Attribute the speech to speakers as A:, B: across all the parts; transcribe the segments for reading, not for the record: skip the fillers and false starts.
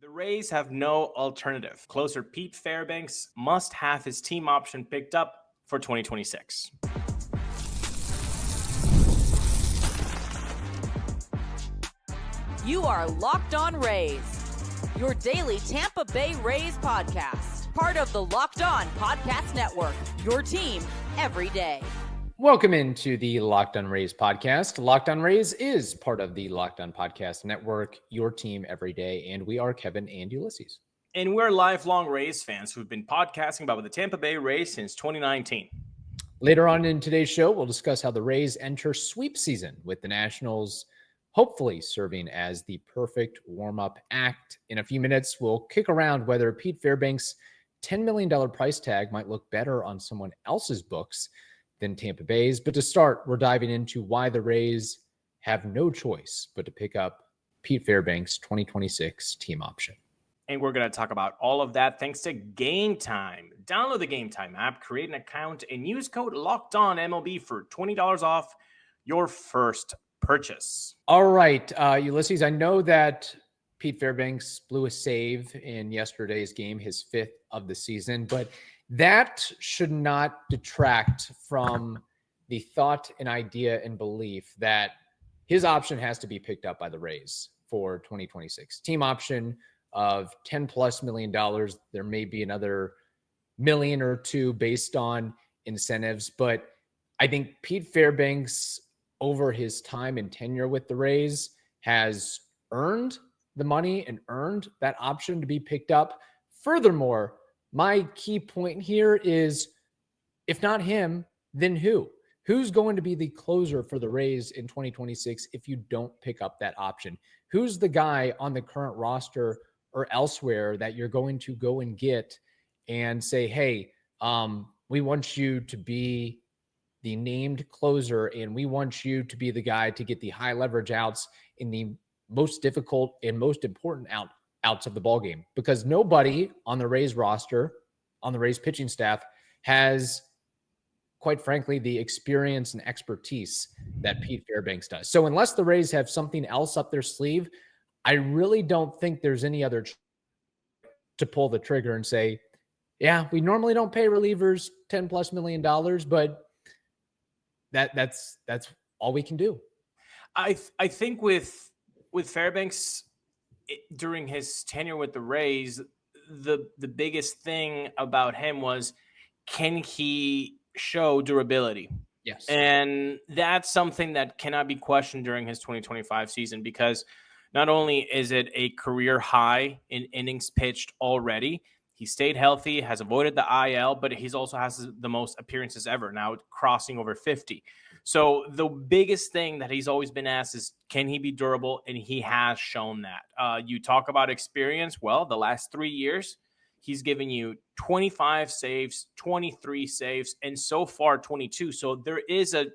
A: The Rays have no alternative. Closer Pete Fairbanks must have his team option picked up for 2026.
B: You are Locked On Rays, your daily Tampa Bay Rays podcast. Part of the Locked On Podcast Network, your team every day.
C: Welcome into the Locked On Rays podcast. Locked On Rays is part of the Locked On Podcast Network, your team every day. And we are Kevin and Ulises.
A: And we're lifelong Rays fans who've been podcasting about the Tampa Bay Rays since 2019.
C: Later on in today's show, we'll discuss how the Rays enter sweep season with the Nationals hopefully serving as the perfect warm-up act. In a few minutes, we'll kick around whether Pete Fairbanks' $10 million price tag might look better on someone else's books than Tampa Bay's. But to start, we're diving into why the Rays have no choice but to pick up Pete Fairbanks' 2026 team option.
A: And we're going to talk about all of that thanks to Game Time. Download the Game Time app, create an account, and use code LOCKEDONMLB for $20 off your first purchase.
C: All right, Ulises, I know that Pete Fairbanks blew a save in yesterday's game, his fifth of the season, but that should not detract from the thought and idea and belief that his option has to be picked up by the Rays for 2026. Team option of $10+ million. There may be another million or two based on incentives, but I think Pete Fairbanks, over his time and tenure with the Rays, has earned the money and earned that option to be picked up. Furthermore, my key point here is, if not him, then who? Who's going to be the closer for the Rays in 2026 if you don't pick up that option? Who's the guy on the current roster or elsewhere that you're going to go and get and say, hey, we want you to be the named closer, and we want you to be the guy to get the high leverage outs in the most difficult and most important outs of the ballgame? Because nobody on the Rays roster, on the Rays pitching staff, has, quite frankly, the experience and expertise that Pete Fairbanks does. So unless the Rays have something else up their sleeve, I really don't think there's any other to pull the trigger and say, yeah, we normally don't pay relievers $10+ million, but that's all we can do.
A: I think with Fairbanks, during his tenure with the Rays, the biggest thing about him was, can he show durability?
C: Yes.
A: And that's something that cannot be questioned during his 2025 season, because not only is it a career high in innings pitched already, he stayed healthy, has avoided the IL, but he's also has the most appearances ever, now crossing over 50. So the biggest thing that he's always been asked is, can he be durable? And he has shown that. You talk about experience. Well, the last 3 years, he's given you 25 saves, 23 saves, and so far 22. So there is a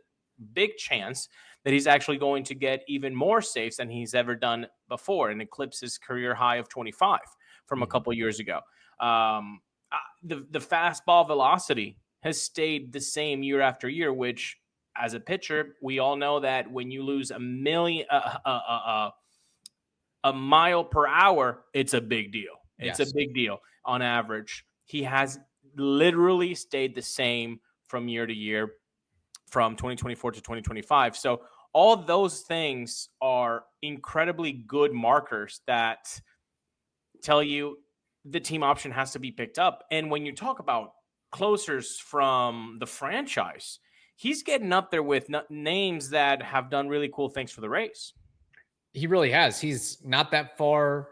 A: big chance that he's actually going to get even more saves than he's ever done before and eclipse his career high of 25 from a couple years ago. The fastball velocity has stayed the same year after year, which, as a pitcher, we all know that when you lose a mile per hour, it's a big deal. It's a big deal on average. He has literally stayed the same from year to year, from 2024 to 2025. So all those things are incredibly good markers that tell you the team option has to be picked up. And when you talk about closers from the franchise, he's getting up there with names that have done really cool things for the Rays.
C: He really has. He's not that far,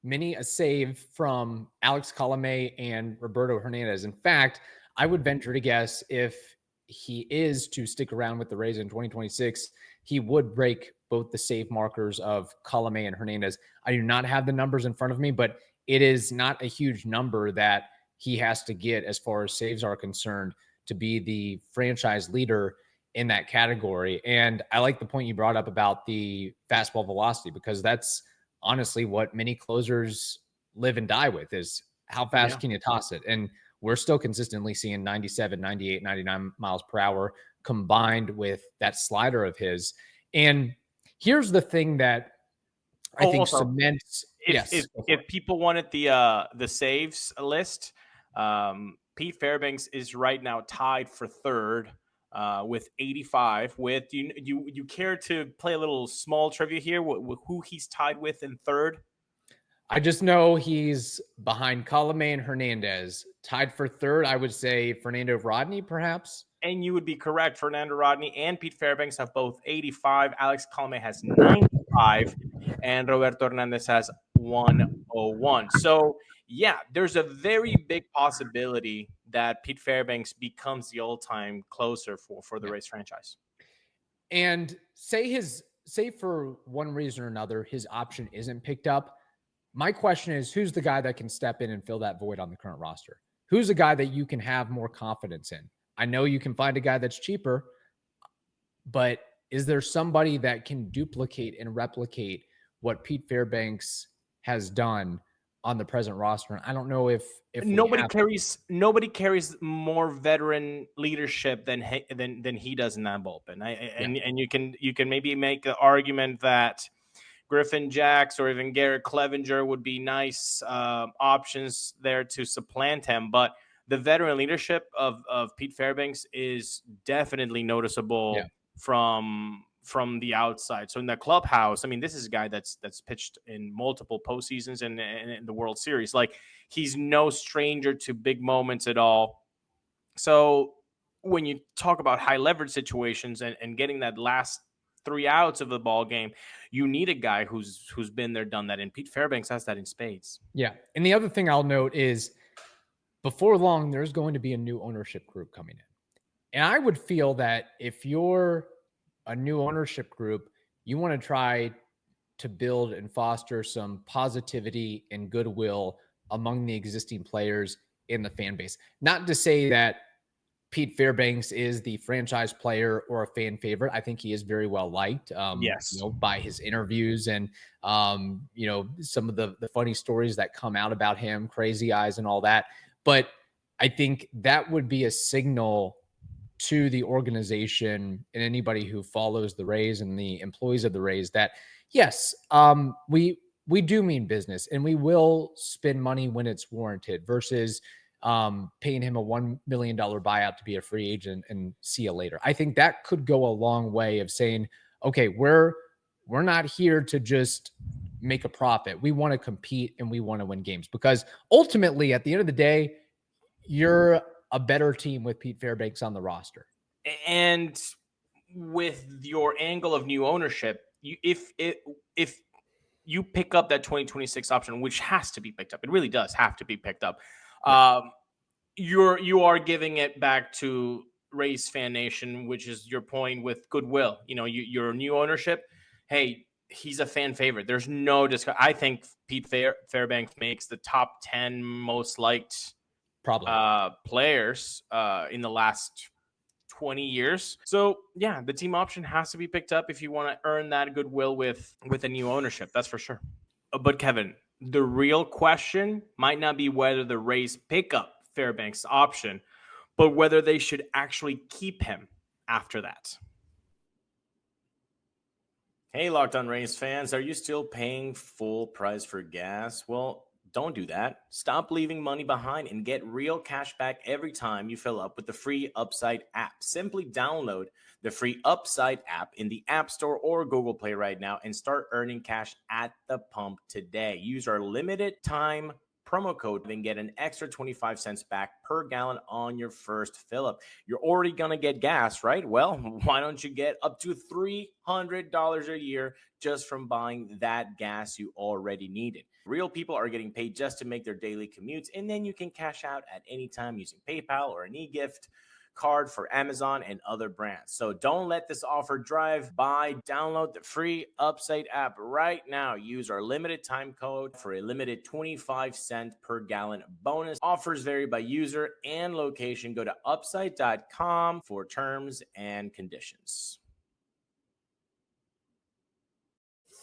C: many a save from Alex Colomé and Roberto Hernandez. In fact, I would venture to guess if he is to stick around with the Rays in 2026, he would break both the save markers of Colomé and Hernandez. I do not have the numbers in front of me, but it is not a huge number that he has to get as far as saves are concerned to be the franchise leader in that category. And I like the point you brought up about the fastball velocity, because that's honestly what many closers live and die with, is how fast can you toss it? And we're still consistently seeing 97, 98, 99 miles per hour combined with that slider of his. And here's the thing that I think cements
A: If people wanted the saves list, Pete Fairbanks is right now tied for third with 85. With you care to play a little small trivia here? Who he's tied with in third?
C: I just know he's behind Colomé and Hernandez. Tied for third, I would say Fernando Rodney, perhaps.
A: And you would be correct. Fernando Rodney and Pete Fairbanks have both 85. Alex Colomé has 95. And Roberto Hernandez has 101. So, yeah, there's a very big possibility that Pete Fairbanks becomes the all-time closer for the Rays franchise.
C: And say for one reason or another, his option isn't picked up. My question is, who's the guy that can step in and fill that void on the current roster? Who's a guy that you can have more confidence in? I know you can find a guy that's cheaper, but is there somebody that can duplicate and replicate what Pete Fairbanks has done on the present roster? And I don't know if
A: nobody carries more veteran leadership than he does in that bullpen. And you can maybe make the argument that Griffin Jacks or even Garrett Clevenger would be nice options there to supplant him. But the veteran leadership of Pete Fairbanks is definitely noticeable from the outside. So in the clubhouse, I mean, this is a guy that's pitched in multiple postseasons and in the World Series. Like, he's no stranger to big moments at all. So when you talk about high leverage situations and getting that last 3 outs of the ball game, you need a guy who's been there, done that. And Pete Fairbanks has that in spades.
C: Yeah. And the other thing I'll note is before long, there's going to be a new ownership group coming in. And I would feel that if you're a new ownership group, you want to try to build and foster some positivity and goodwill among the existing players in the fan base. Not to say that Pete Fairbanks is the franchise player or a fan favorite. I think he is very well liked, by his interviews and, some of the funny stories that come out about him, crazy eyes and all that. But I think that would be a signal to the organization and anybody who follows the Rays and the employees of the Rays that, yes, we do mean business and we will spend money when it's warranted versus paying him a $1 million buyout to be a free agent and see you later. I think that could go a long way of saying, okay, we're not here to just make a profit. We want to compete and we want to win games, because ultimately at the end of the day, you're a better team with Pete Fairbanks on the roster.
A: And with your angle of new ownership, if you pick up that 2026 option, which has to be picked up, it really does have to be picked up. You are giving it back to Rays fan nation, which is your point with goodwill. Your new ownership. Hey, he's a fan favorite. There's no discussion. I think Pete Fairbanks makes the top 10 most liked players in the last 20 years. So yeah, the team option has to be picked up if you want to earn that goodwill with a new ownership. That's for sure. But Kevin, the real question might not be whether the Rays pick up Fairbanks' option, but whether they should actually keep him after that. Hey, Locked On Rays fans, are you still paying full price for gas? Well, don't do that. Stop leaving money behind and get real cash back every time you fill up with the free Upside app. Simply download the free Upside app in the App Store or Google Play right now and start earning cash at the pump today. Use our limited time promo code and get an extra 25 cents back per gallon on your first fill up. You're already going to get gas, right? Well, why don't you get up to $300 a year just from buying that gas you already needed? Real people are getting paid just to make their daily commutes, and then you can cash out at any time using PayPal or an e-gift card for Amazon and other brands. So don't let this offer drive by. Download the free Upside app right now. Use our limited time code for a limited 25-cent per gallon bonus. Offers vary by user and location. Go to upside.com for terms and conditions.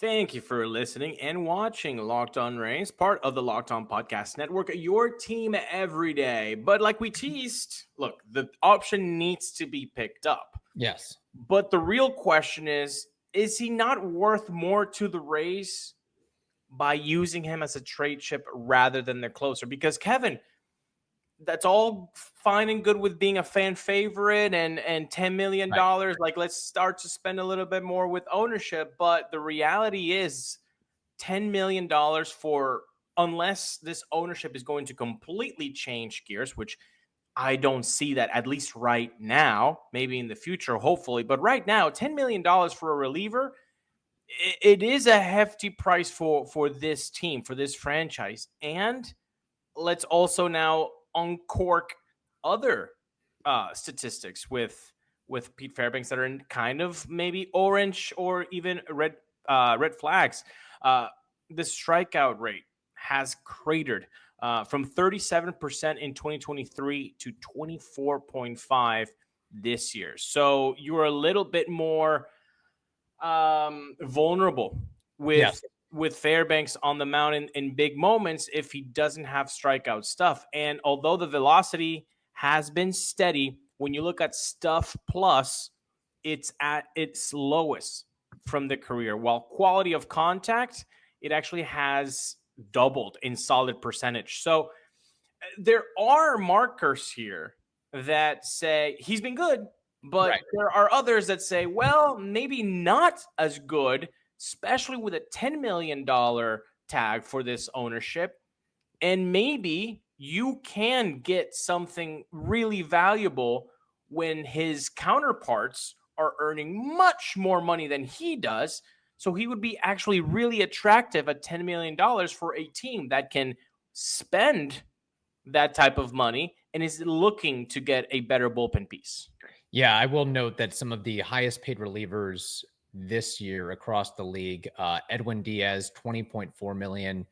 A: Thank you for listening and watching Locked On Rays, part of the Locked On Podcast Network, your team every day. But like we teased, look, the option needs to be picked up.
C: Yes.
A: But the real question is he not worth more to the Rays by using him as a trade chip rather than their closer. Because Kevin, that's all fine and good with being a fan favorite and $10 million.
C: Right.
A: Like, let's start to spend a little bit more with ownership. But the reality is $10 million for, unless this ownership is going to completely change gears, which I don't see that, at least right now, maybe in the future, hopefully. But right now, $10 million for a reliever, it is a hefty price for this team, for this franchise. And let's also now uncork other statistics with Pete Fairbanks that are in kind of maybe orange or even red flags. The strikeout rate has cratered from 37% in 2023 to 24.5 this year. So you're a little bit more vulnerable with Fairbanks on the mound in big moments if he doesn't have strikeout stuff. And although the velocity has been steady, when you look at stuff plus, it's at its lowest from the career. While quality of contact, it actually has doubled in solid percentage. So there are markers here that say he's been good, but there are others that say, well, maybe not as good, especially with a $10 million tag for this ownership. And maybe you can get something really valuable when his counterparts are earning much more money than he does. So he would be actually really attractive at $10 million for a team that can spend that type of money and is looking to get a better bullpen piece.
C: Yeah, I will note that some of the highest paid relievers this year across the league, Edwin Diaz, 20.4 million,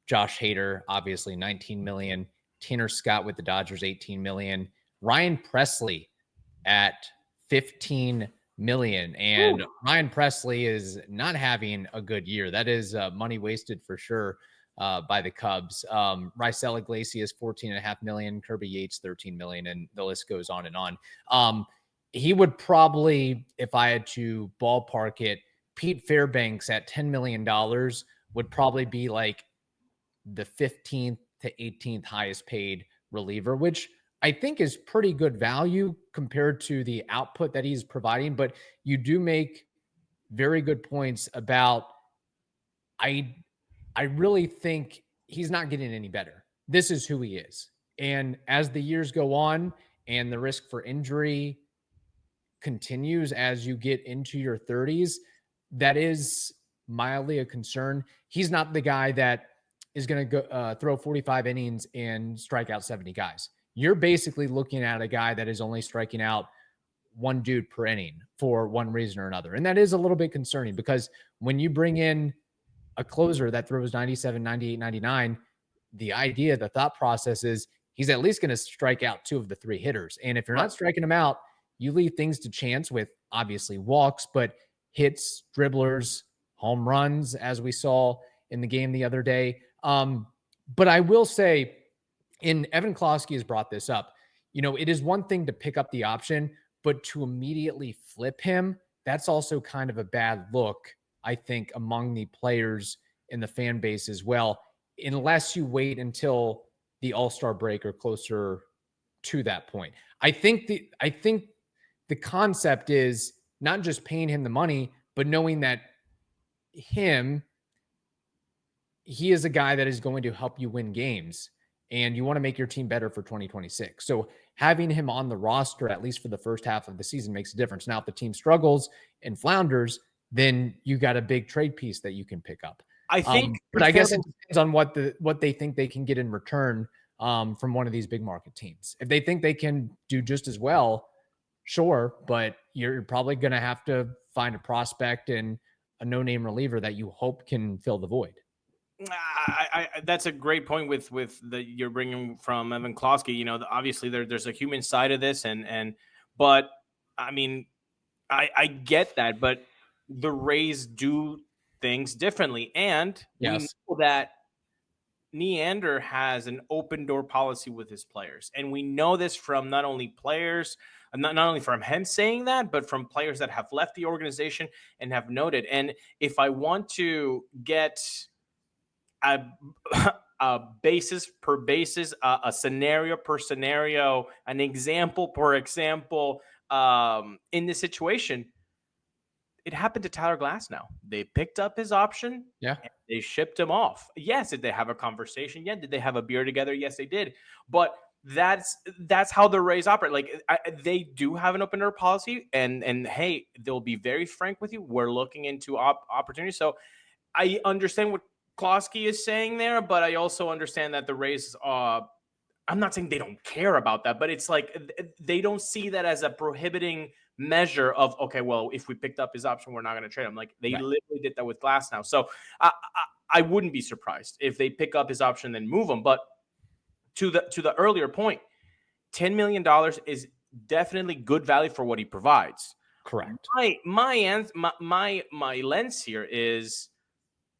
C: Josh Hader, obviously 19 million, Tanner Scott with the Dodgers, 18 million, Ryan Presley at 15 million. And Ryan Presley is not having a good year. That is money wasted for sure by the Cubs. Raisel Iglesias, 14.5 million, Kirby Yates, 13 million, and the list goes on and on. He would probably, if I had to ballpark it, Pete Fairbanks at $10 million would probably be like the 15th to 18th highest paid reliever, which I think is pretty good value compared to the output that he's providing. But you do make very good points about, I really think he's not getting any better. This is who he is. And as the years go on and the risk for injury continues as you get into your 30s, that is mildly a concern. He's not the guy that is going to go throw 45 innings and strike out 70 guys. You're basically looking at a guy that is only striking out one dude per inning for one reason or another. And that is a little bit concerning because when you bring in a closer that throws 97, 98, 99, the idea, the thought process is he's at least going to strike out two of the three hitters. And if you're not striking him out, you leave things to chance with obviously walks, but hits, dribblers, home runs, as we saw in the game the other day. But I will say, and Evan Klosky has brought this up, it is one thing to pick up the option, but to immediately flip him, that's also kind of a bad look, I think, among the players in the fan base as well, unless you wait until the All-Star break or closer to that point. I think the concept is not just paying him the money, but knowing that he is a guy that is going to help you win games, and you want to make your team better for 2026. So having him on the roster, at least for the first half of the season, makes a difference. Now, if the team struggles and flounders, then you got a big trade piece that you can pick up.
A: I think,
C: but I guess it depends on what they think they can get in return from one of these big market teams. If they think they can do just as well, sure, but you're probably going to have to find a prospect and a no-name reliever that you hope can fill the void.
A: That's a great point with you're bringing from Evan Klosky. Obviously there's a human side of this, but I mean, I get that, but the Rays do things differently, and we know that Neander has an open door policy with his players, and we know this from not only players, not only from him saying that, but from players that have left the organization and have noted. And if I want to get a basis per basis, a scenario per scenario, an example per example. In this situation, it happened to Tyler Glasnow. They picked up his option.
C: Yeah.
A: And they shipped him off. Yes. Did they have a conversation? Yeah. Did they have a beer together? Yes, they did. But that's how the Rays operate. Like they do have an open door policy, and hey, they'll be very frank with you. We're looking into opportunities. So I understand what Klosky is saying there, but I also understand that the Rays, I'm not saying they don't care about that, but it's like they don't see that as a prohibiting measure of, okay, well, if we picked up his option, we're not going to trade him. Like they literally did that with Glasnow. So I wouldn't be surprised if they pick up his option and move him. But to the earlier point, $10 million is definitely good value for what he provides.
C: Correct.
A: My lens here is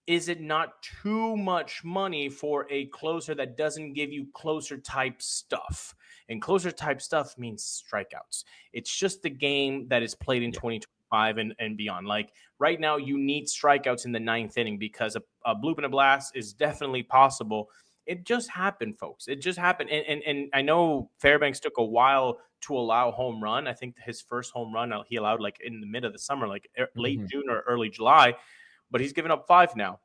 A: it not too much money for a closer that doesn't give you closer type stuff? And closer type stuff means strikeouts. It's just the game that is played in 2025 and beyond. Like right now, you need strikeouts in the 9th inning because a bloop and a blast is definitely possible. It just happened, folks. It just happened. And I know Fairbanks took a while to allow home run. I think his first home run he allowed like in the mid of the summer, like late June or early July. But he's given up 5 now.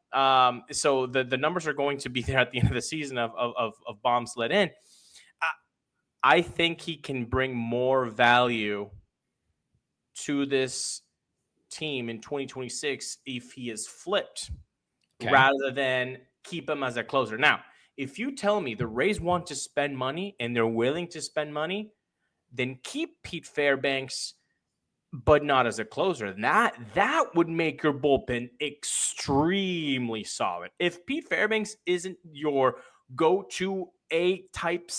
A: So the numbers are going to be there at the end of the season of bombs let in. I think he can bring more value to this team in 2026 if he is flipped rather than keep him as a closer. Now, if you tell me the Rays want to spend money and they're willing to spend money, then keep Pete Fairbanks, but not as a closer. That would make your bullpen extremely solid. If Pete Fairbanks isn't your go-to A-type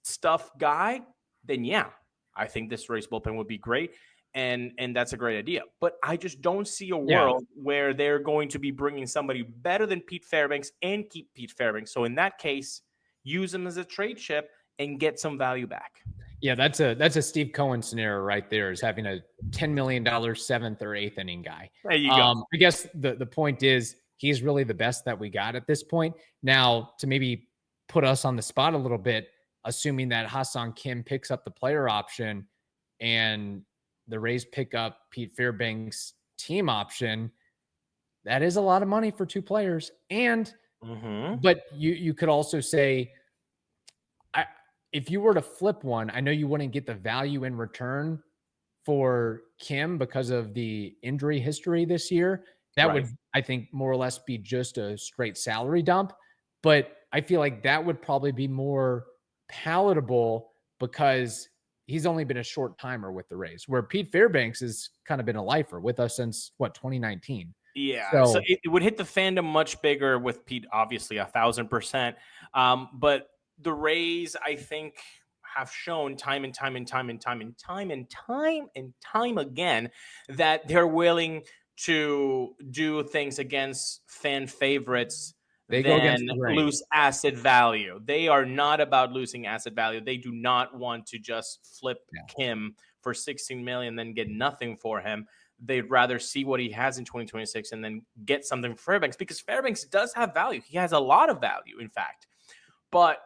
A: stuff guy, then yeah, I think this Rays bullpen would be great. And that's a great idea. But I just don't see a world where they're going to be bringing somebody better than Pete Fairbanks and keep Pete Fairbanks. So in that case, use him as a trade chip and get some value back.
C: Yeah, that's a Steve Cohen scenario right there, is having a $10 million 7th or 8th inning guy.
A: There you go.
C: I guess the point is he's really the best that we got at this point. Now, to maybe put us on the spot a little bit, assuming that Ha-Seong Kim picks up the player option and the Rays pick up Pete Fairbanks' team option, that is a lot of money for 2 players. And but you could also say, if you were to flip one, I know you wouldn't get the value in return for Kim because of the injury history this year. That would, I think, more or less be just a straight salary dump. But I feel like that would probably be more palatable because he's only been a short timer with the Rays, where Pete Fairbanks has kind of been a lifer with us since 2019.
A: Yeah. So it would hit the fandom much bigger with Pete, obviously 1,000%. But the Rays, I think, have shown time and time again that they're willing to do things against fan favorites than lose asset value. They are not about losing asset value. They do not want to just flip Kim for $16 million, then get nothing for him. They'd rather see what he has in 2026 and then get something for Fairbanks, because Fairbanks does have value. He has a lot of value, in fact. But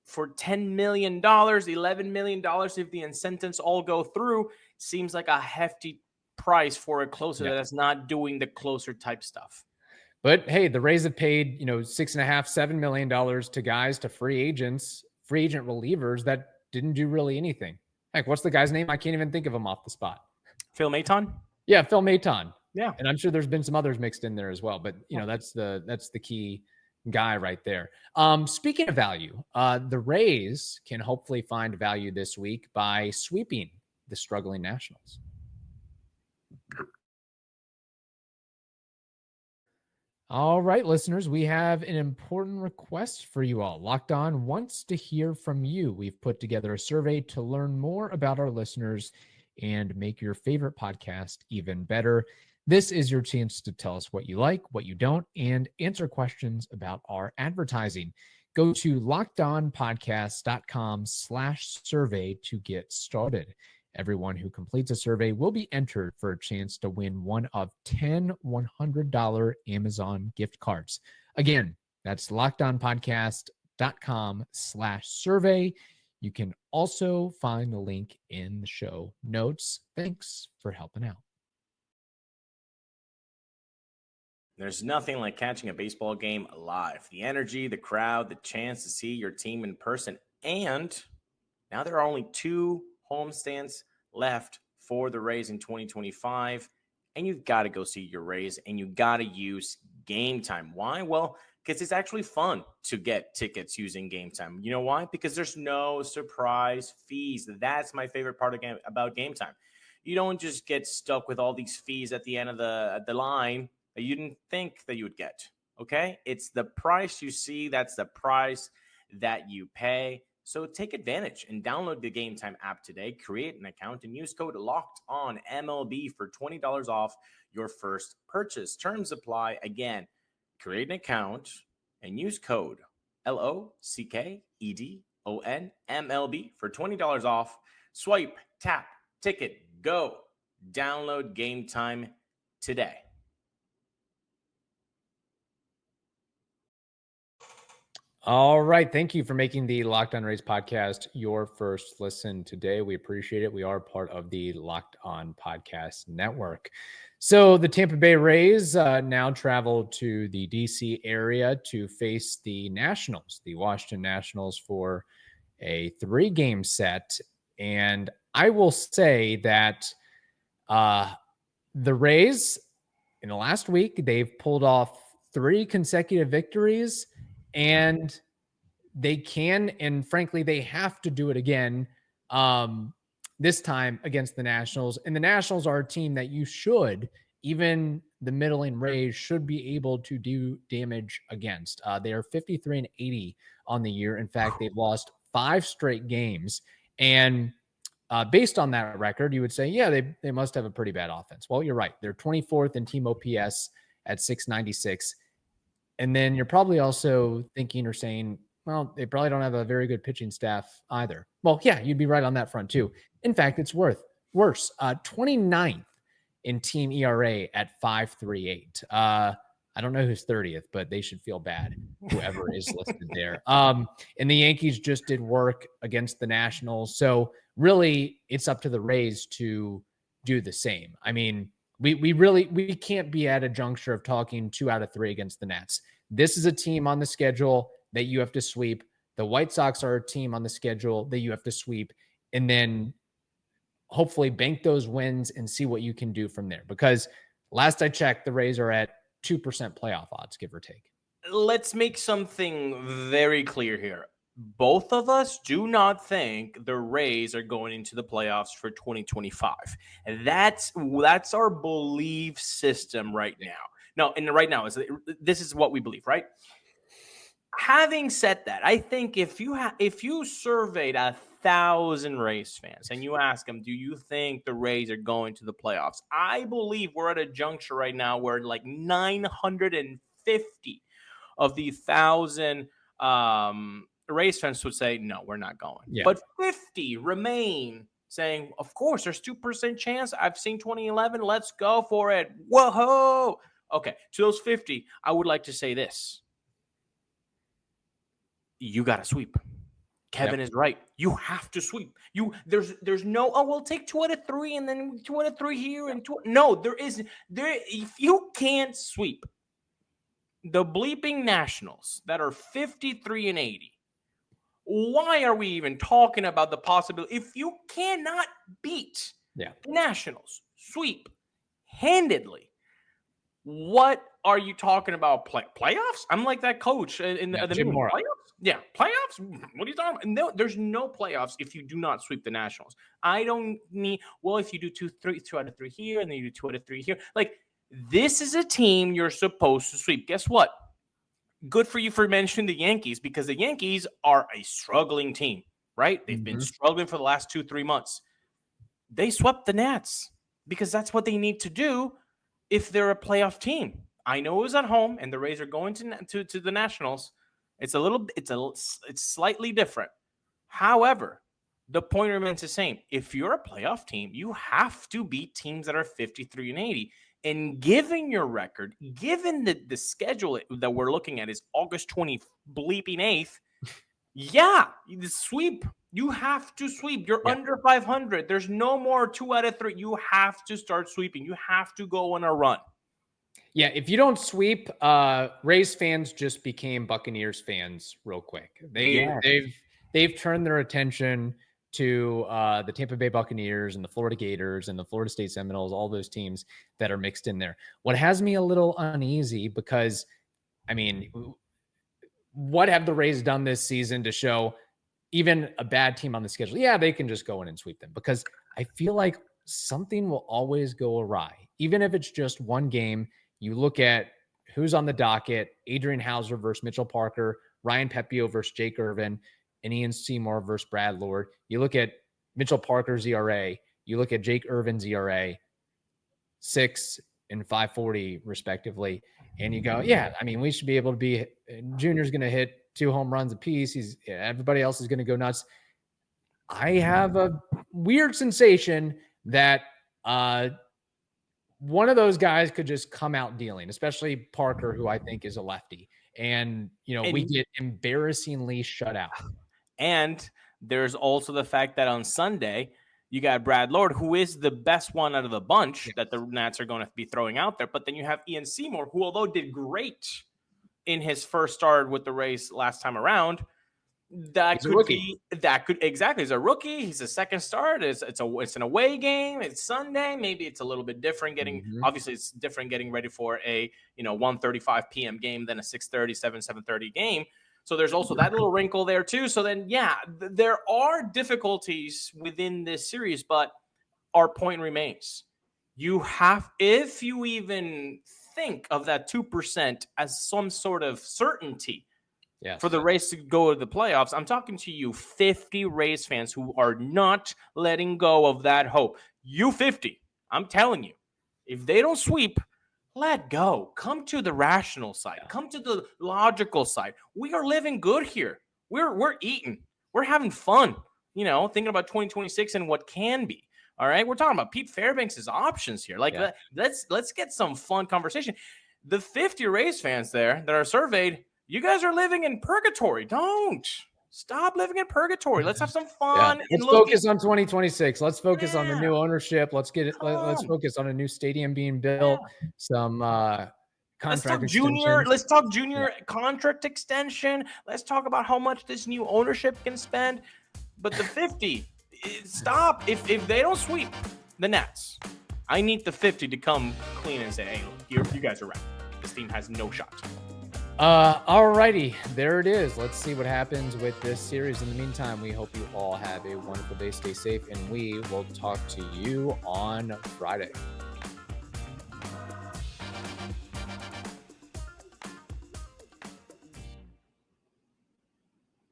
A: for $10 million, $11 million, if the incentives all go through, seems like a hefty price for a closer that's not doing the closer type stuff.
C: But hey, the Rays have paid, $6.5–7 million to guys, to free agent relievers that didn't do really anything. Heck, what's the guy's name? I can't even think of him off the spot.
A: Phil Maton?
C: Yeah, Phil Maton.
A: Yeah.
C: And I'm sure there's been some others mixed in there as well, but that's the key guy right there. Speaking of value, the Rays can hopefully find value this week by sweeping the struggling Nationals. All right, listeners, we have an important request for you all. Locked On wants to hear from you. We've put together a survey to learn more about our listeners and make your favorite podcast even better. This is your chance to tell us what you like, what you don't, and answer questions about our advertising. Go to lockedonpodcast.com/survey to get started. Everyone who completes a survey will be entered for a chance to win one of 10 $100 Amazon gift cards. Again, That's lockedonpodcast.com/survey. You can also find the link in the show notes. Thanks for helping out.
A: There's nothing like catching a baseball game live. The energy, the crowd, the chance to see your team in person. And now there are only 2 homestands left for the Rays in 2025. And you've got to go see your Rays, and you got to use Game Time. Why? Well, because it's actually fun to get tickets using Game Time. You know why? Because there's no surprise fees. That's my favorite part about Game Time. You don't just get stuck with all these fees at the end of the line that you didn't think that you would get. Okay? It's the price you see. That's the price that you pay. So take advantage and download the Game Time app today, create an account, and use code LOCKEDONMLB for $20 off your first purchase. Terms apply. Again, create an account and use code LOCKEDONMLB for $20 off. Swipe, tap, ticket, go. Download Game Time today.
C: All right. Thank you for making the Locked On Rays podcast your first listen today. We appreciate it. We are part of the Locked On Podcast Network. So the Tampa Bay Rays now travel to the DC area to face the Nationals, the Washington Nationals, for a 3-game set. And I will say that the Rays, in the last week, they've pulled off 3 consecutive victories. And they can, and frankly, they have to do it again this time against the Nationals. And the Nationals are a team that you should, even the middling Rays, should be able to do damage against. They are 53-80 on the year. In fact, they've lost 5 straight games. And based on that record, you would say, yeah, they must have a pretty bad offense. Well, you're right. They're 24th in team OPS at 696. And then you're probably also thinking or saying, well, they probably don't have a very good pitching staff either. Well, yeah, you'd be right on that front too. In fact, it's worse. 29th in team ERA at 5.38. I don't know who's 30th, but they should feel bad, whoever is listed there. And the Yankees just did work against the Nationals. So really, it's up to the Rays to do the same. I mean, we can't be at a juncture of talking 2 out of 3 against the Nats. This is a team on the schedule that you have to sweep. The White Sox are a team on the schedule that you have to sweep, and then hopefully bank those wins and see what you can do from there. Because last I checked, the Rays are at 2% playoff odds, give or take.
A: Let's make something very clear here. Both of us do not think the Rays are going into the playoffs for 2025. That's our belief system right now. No, and right now this is what we believe, right? Having said that, I think if you surveyed 1,000 Rays fans and you ask them, do you think the Rays are going to the playoffs? I believe we're at a juncture right now where like 950 of the 1,000 Rays fans would say, no, we're not going. Yeah. But 50 remain saying, of course, there's 2% chance. I've seen 2011. Let's go for it. Whoa. Okay. To those 50, I would like to say this. You got to sweep. Kevin is right. You have to sweep. There's no, we'll take 2 out of 3 and then 2 out of 3 here and 2. No, if you can't sweep the bleeping Nationals that are 53-80, why are we even talking about the possibility? If you cannot beat the Nationals, sweep handedly, what are you talking about? Playoffs? I'm like that coach in the playoffs. Yeah, playoffs? What are you talking about? No, there's no playoffs if you do not sweep the Nationals. I don't need, if you do 2 out of 3 here, and then you do 2 out of 3 here. Like, this is a team you're supposed to sweep. Guess what? Good for you for mentioning the Yankees, because the Yankees are a struggling team, right? They've been struggling for the last 2-3 months. They swept the Nats because that's what they need to do if they're a playoff team. I know it was at home, and the Rays are going to the Nationals. It's slightly different. However, the point remains the same. If you're a playoff team, you have to beat teams that are 53-80. And given your record, given the schedule that we're looking at is August 28th, yeah, the sweep. You have to sweep. You're under 500. There's no more 2 out of 3. You have to start sweeping. You have to go on a run.
C: Yeah, if you don't sweep, Rays fans just became Buccaneers fans real quick. They've turned their attention to the Tampa Bay Buccaneers and the Florida Gators and the Florida State Seminoles, all those teams that are mixed in there. What has me a little uneasy because, I mean, what have the Rays done this season to show even a bad team on the schedule? Yeah, they can just go in and sweep them, because I feel like something will always go awry. Even if it's just one game, you look at who's on the docket: Adrian Hauser versus Mitchell Parker, Ryan Pepio versus Jake Irvin, and Ian Seymour versus Brad Lord. You look at Mitchell Parker's ERA, you look at Jake Irvin's ERA, 6 and 5.40 respectively. And you go, yeah, I mean, we should be able to be, Junior's going to hit 2 home runs apiece. Everybody else is going to go nuts. I have a weird sensation that one of those guys could just come out dealing, especially Parker, who I think is a lefty. And, we get embarrassingly shut out.
A: And there's also the fact that on Sunday, you got Brad Lord, who is the best one out of the bunch that the Nats are going to be throwing out there. But then you have Ian Seymour, who, although did great in his first start with the Rays last time around, he's a rookie. He's a second start. It's an away game. It's Sunday. Maybe it's a little bit different obviously it's different getting ready for a 1:35 p.m. game than a 6:30, 7:30 game. So there's also that little wrinkle there too. So then, there are difficulties within this series, but our point remains. If you even think of that 2% as some sort of certainty for the Rays to go to the playoffs, I'm talking to you 50 Rays fans who are not letting go of that hope. You 50, I'm telling you, if they don't sweep, let go. Come to the rational side. Come to the logical side. We are living good here. We're eating. We're having fun. Thinking about 2026 and what can be. All right, we're talking about Pete Fairbanks' options here. Let's get some fun conversation. The 50 Rays fans there that are surveyed, you guys are living in purgatory. Don't stop living in purgatory. Let's have some fun.
C: Let's focus on 2026. Let's focus on the new ownership. Let's get it. Let's focus on a new stadium being built. Some contract extension.
A: Let's talk junior contract extension. Let's talk about how much this new ownership can spend. But the 50, stop. If they don't sweep the Nats, I need the 50 to come clean and say, hey, you guys are right. This team has no shot.
C: All righty, there it is. Let's see what happens with this series. In the meantime, we hope you all have a wonderful day. Stay safe, and we will talk to you on Friday.